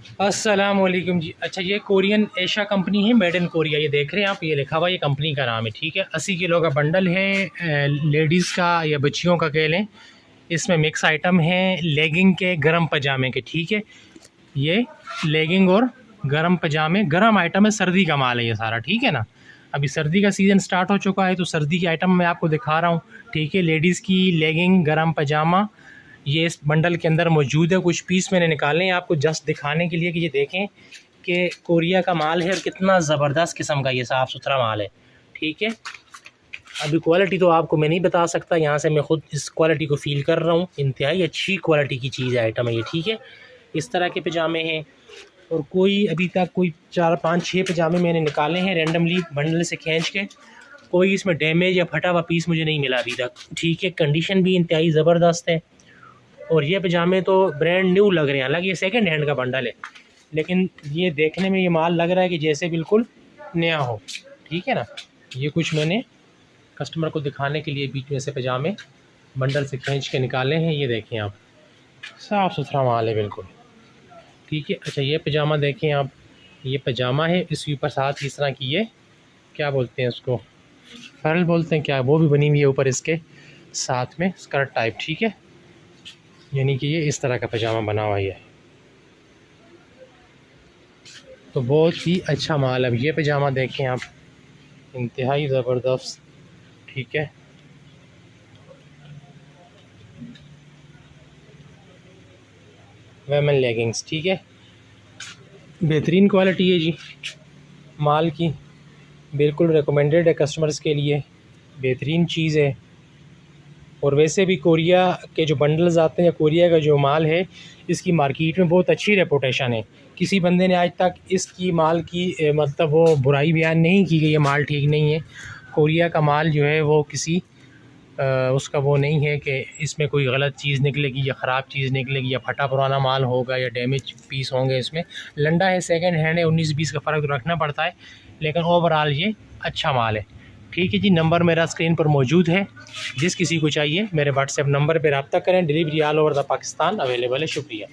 अस्सलाम वालेकुम जी। अच्छा, ये कोरियन एशिया कंपनी है, मेड इन कोरिया। ये देख रहे हैं आप, ये लिखा हुआ ये कंपनी का नाम है, ठीक है। 80 किलो का बंडल है, लेडीज़ का या बच्चियों का कह लें। इसमें मिक्स आइटम हैं लेगिंग के, गरम पजामे के, ठीक है। ये लेगिंग और गरम पजामे, गरम आइटम है, सर्दी का माल है ये सारा, ठीक है ना। अभी सर्दी का सीज़न स्टार्ट हो चुका है तो सर्दी के आइटम मैं आपको दिखा रहा हूँ, ठीक है। लेडीज़ की लेगिंग, गरम पजामा ये इस बंडल के अंदर मौजूद है। कुछ पीस मैंने निकाले हैं आपको जस्ट दिखाने के लिए कि ये देखें कि कोरिया का माल है और कितना ज़बरदस्त किस्म का ये साफ़ सुथरा माल है, ठीक है। अभी क्वालिटी तो आपको मैं नहीं बता सकता, यहाँ से मैं ख़ुद इस क्वालिटी को फ़ील कर रहा हूँ। इंतहाई अच्छी क्वालिटी की चीज़ है, आइटम है ये, ठीक है। इस तरह के पजामे हैं और कोई अभी तक कोई 4, 5, 6 पजामे मैंने निकाले हैं रैंडमली बंडल से खींच के। कोई इसमें डैमेज या फटा हुआ पीस मुझे नहीं मिला अभी तक, ठीक है। कंडीशन भी इंतहाई ज़बरदस्त है और ये पजामे तो ब्रांड न्यू लग रहे हैं। हालांकि ये सेकंड हैंड का बंडल है, लेकिन ये देखने में ये माल लग रहा है कि जैसे बिल्कुल नया हो, ठीक है ना। ये कुछ मैंने कस्टमर को दिखाने के लिए बीच में से पजामे बंडल से खींच के निकाले हैं। ये देखें आप, साफ़ सुथरा माल है बिल्कुल, ठीक है। अच्छा, ये पजामा देखें आप, ये पजामा है, इसके ऊपर साथ इस तरह की ये क्या बोलते हैं उसको, फरल बोलते हैं क्या, वो भी बनी हुई है ऊपर इसके साथ में स्कर्ट टाइप, ठीक है। यानी कि ये इस तरह का पजामा बना हुआ है, तो बहुत ही अच्छा माल है। अब ये पजामा देखें आप, इंतहाई ज़बरदस्त, ठीक है। वेमन लेगिंग्स, ठीक है। बेहतरीन क्वालिटी है जी माल की, बिल्कुल रिकमेंडेड है कस्टमर्स के लिए, बेहतरीन चीज़ है। और वैसे भी कोरिया के जो बंडल्स आते हैं, कोरिया का जो माल है, इसकी मार्केट में बहुत अच्छी रेपुटेशन है। किसी बंदे ने आज तक इसकी माल की मतलब वो बुराई बयान नहीं की कि ये माल ठीक नहीं है। कोरिया का माल जो है वो किसी उसका वो नहीं है कि इसमें कोई गलत चीज़ निकलेगी या ख़राब चीज़ निकलेगी या फटा पुराना माल होगा या डैमेज पीस होंगे। इसमें लंडा है, सेकंड हैंड है, 19-20 का फ़र्क तो रखना पड़ता है, लेकिन ओवरऑल ये अच्छा माल है, ठीक है जी। नंबर मेरा स्क्रीन पर मौजूद है, जिस किसी को चाहिए मेरे व्हाट्सएप नंबर पर रब्ता करें। Delivery all over the Pakistan available है। शुक्रिया।